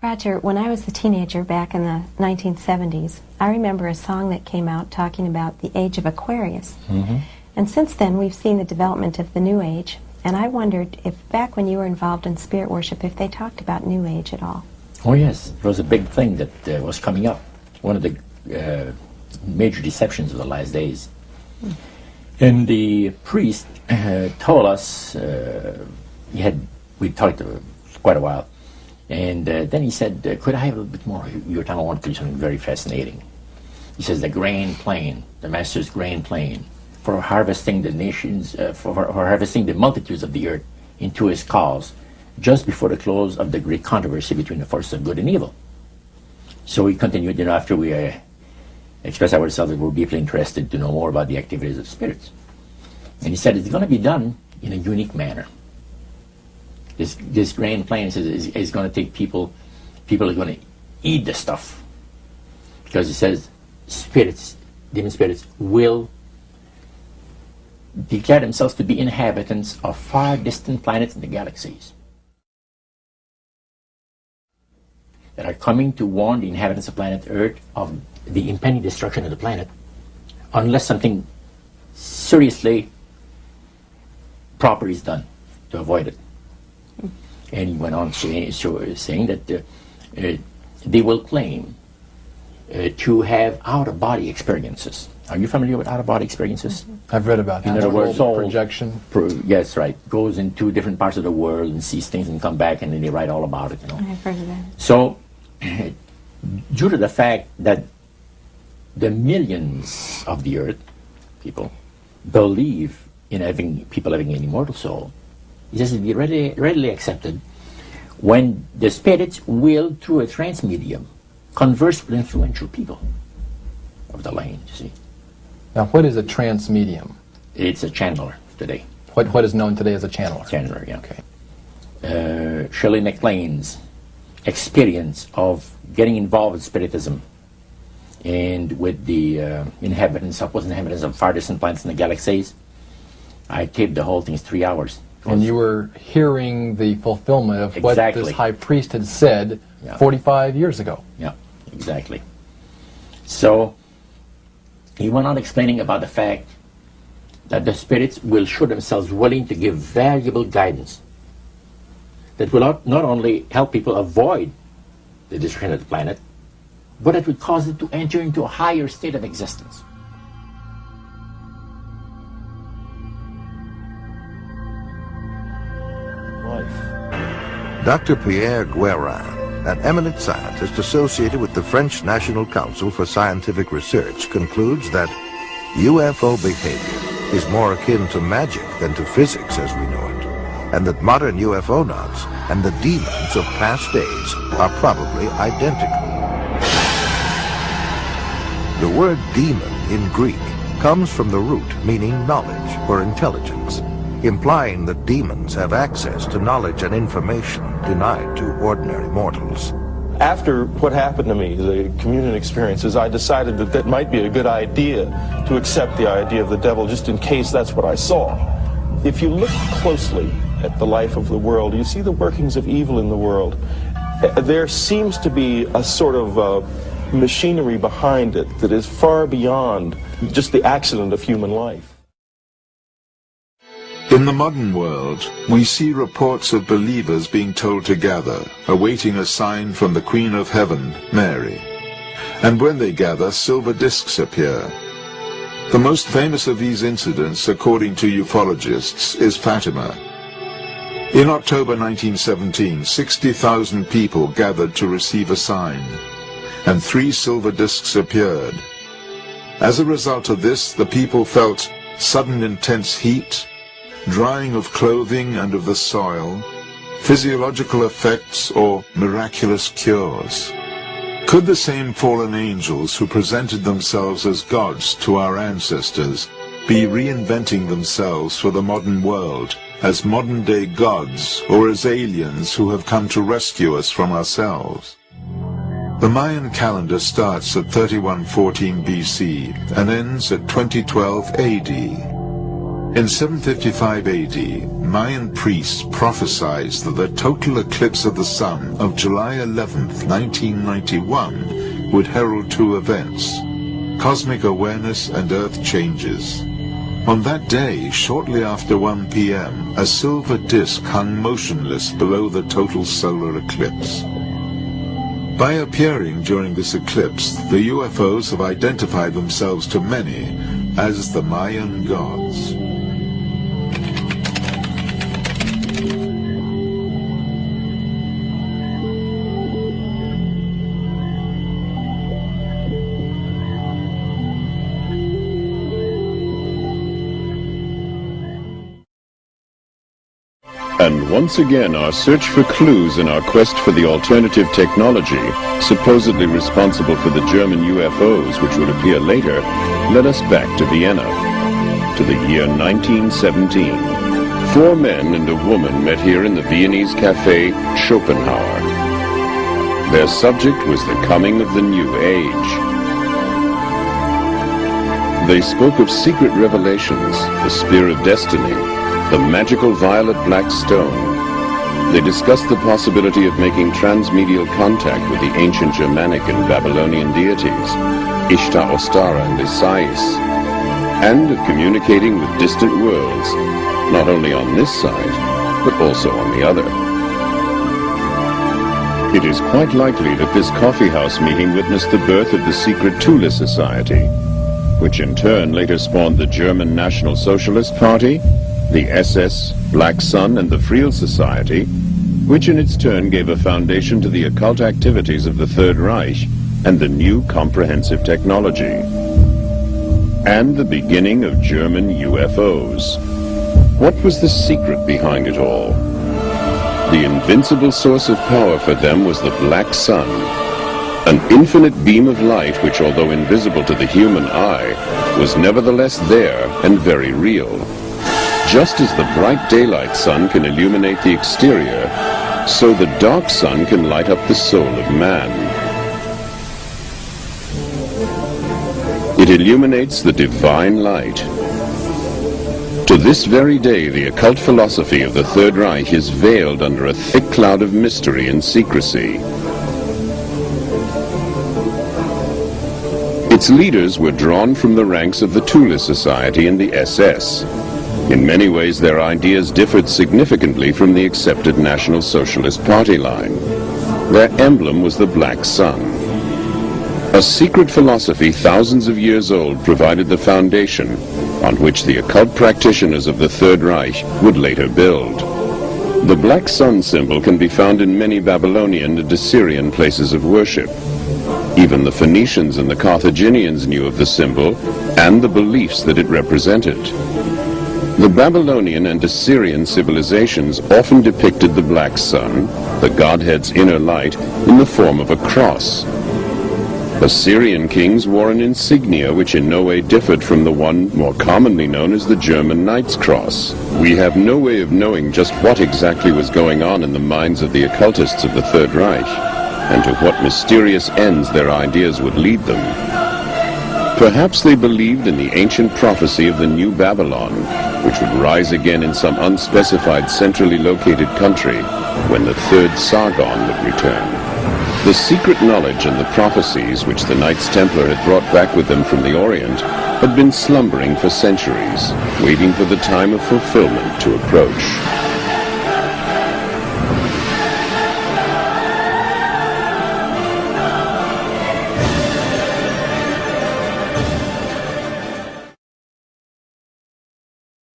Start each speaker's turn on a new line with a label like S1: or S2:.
S1: Roger, when I was a teenager back in the 1970s, I remember a song that came out talking about the age of Aquarius.
S2: Mm-hmm.
S1: And since then, we've seen the development of the New Age. And I wondered if back when you were involved in spirit worship, if they talked about New Age at all.
S2: Oh yes, it was a big thing that was coming up. One of the major deceptions of the last days. Mm. And the priest told us, we talked for quite a while, and then he said, could I have a little bit more? Your time I want to do something very fascinating. He says the grand plan, the master's grand plan for harvesting the nations, for harvesting the multitudes of the earth into his cause, just before the close of the great controversy between the forces of good and evil. So we continued, after we expressed ourselves that we're deeply interested to know more about the activities of spirits. And he said it's going to be done in a unique manner. This grand plan is going to take people are going to eat the stuff. Because it says spirits, demon spirits, will declare themselves to be inhabitants of far distant planets in the galaxies that are coming to warn the inhabitants of planet Earth of the impending destruction of the planet unless something seriously proper is done to avoid it. And he went on saying that they will claim to have out-of-body experiences. Are you familiar with out-of-body experiences?
S3: I've read about that.
S2: In other words, soul
S3: projection.
S2: Yes, right. Goes into different parts of the world and sees things and come back, and then they write all about it.
S1: I've heard of that.
S2: So, due to the fact that the millions of the earth, people, believe in people having an immortal soul, it has to be readily accepted when the spirits will, through a trance medium, converse with influential people of the land, you see.
S3: Now, what is a trance medium?
S2: It's a channeler today.
S3: What is known today as a channeler?
S2: Channeler, yeah. Okay. Shirley MacLaine's experience of getting involved with spiritism and with the supposed inhabitants of far distant planets in the galaxies, I taped the whole thing. It's 3 hours.
S3: And you were hearing the fulfillment of
S2: exactly
S3: what this high priest had said 45 years ago.
S2: Yeah, exactly. So he went on explaining about the fact that the spirits will show themselves willing to give valuable guidance that will not only help people avoid the destruction of the planet, but it would cause it to enter into a higher state of existence.
S4: Dr. Pierre Guérin, an eminent scientist associated with the French National Council for Scientific Research, concludes that UFO behavior is more akin to magic than to physics as we know it, and that modern UFOnauts and the demons of past days are probably identical. The word demon in Greek comes from the root meaning knowledge or intelligence, implying that demons have access to knowledge and information denied to ordinary mortals.
S5: After what happened to me, the communion experiences, I decided that might be a good idea to accept the idea of the devil just in case that's what I saw. If you look closely at the life of the world, you see the workings of evil in the world. There seems to be a sort of machinery behind it that is far beyond just the accident of human life.
S6: In the modern world, we see reports of believers being told to gather, awaiting a sign from the Queen of Heaven, Mary. And when they gather, silver discs appear. The most famous of these incidents, according to ufologists, is Fatima. In October 1917, 60,000 people gathered to receive a sign, and 3 silver discs appeared. As a result of this, the people felt sudden intense heat, drying of clothing and of the soil, physiological effects, or miraculous cures. Could the same fallen angels who presented themselves as gods to our ancestors be reinventing themselves for the modern world as modern-day gods or as aliens who have come to rescue us from ourselves? The Mayan calendar starts at 3114 BC and ends at 2012 AD. In 755 AD, Mayan priests prophesied that the total eclipse of the sun of July 11th, 1991 would herald two events: cosmic awareness and earth changes. On that day, shortly after 1 p.m., a silver disk hung motionless below the total solar eclipse. By appearing during this eclipse, the UFOs have identified themselves to many as the Mayan gods.
S7: And once again, our search for clues in our quest for the alternative technology, supposedly responsible for the German UFOs which would appear later, led us back to Vienna, to the year 1917. 4 men and a woman met here in the Viennese cafe Schopenhauer. Their subject was the coming of the New Age. They spoke of secret revelations, the spear of destiny, the magical violet black stone. They discussed the possibility of making transmedial contact with the ancient Germanic and Babylonian deities, Ishtar, Ostara, and Isais, and of communicating with distant worlds, not only on this side, but also on the other. It is quite likely that this coffeehouse meeting witnessed the birth of the secret Thule Society, which in turn later spawned the German National Socialist Party, the SS, Black Sun, and the Friel Society, which in its turn gave a foundation to the occult activities of the Third Reich and the new comprehensive technology. And the beginning of German UFOs. What was the secret behind it all? The invincible source of power for them was the Black Sun, an infinite beam of light which, although invisible to the human eye, was nevertheless there and very real. Just as the bright daylight sun can illuminate the exterior, so the dark sun can light up the soul of man. It illuminates the divine light. To this very day, the occult philosophy of the Third Reich is veiled under a thick cloud of mystery and secrecy. Its leaders were drawn from the ranks of the Thule Society and the SS. In many ways, their ideas differed significantly from the accepted National Socialist Party line. Their emblem was the Black Sun. A secret philosophy thousands of years old provided the foundation on which the occult practitioners of the Third Reich would later build. The Black Sun symbol can be found in many Babylonian and Assyrian places of worship. Even the Phoenicians and the Carthaginians knew of the symbol and the beliefs that it represented. The Babylonian and Assyrian civilizations often depicted the Black Sun, the Godhead's inner light, in the form of a cross. Assyrian kings wore an insignia which in no way differed from the one more commonly known as the German Knight's Cross. We have no way of knowing just what exactly was going on in the minds of the occultists of the Third Reich, and to what mysterious ends their ideas would lead them. Perhaps they believed in the ancient prophecy of the New Babylon, which would rise again in some unspecified centrally located country when the third Sargon would return. The secret knowledge and the prophecies which the Knights Templar had brought back with them from the Orient had been slumbering for centuries, waiting for the time of fulfillment to approach.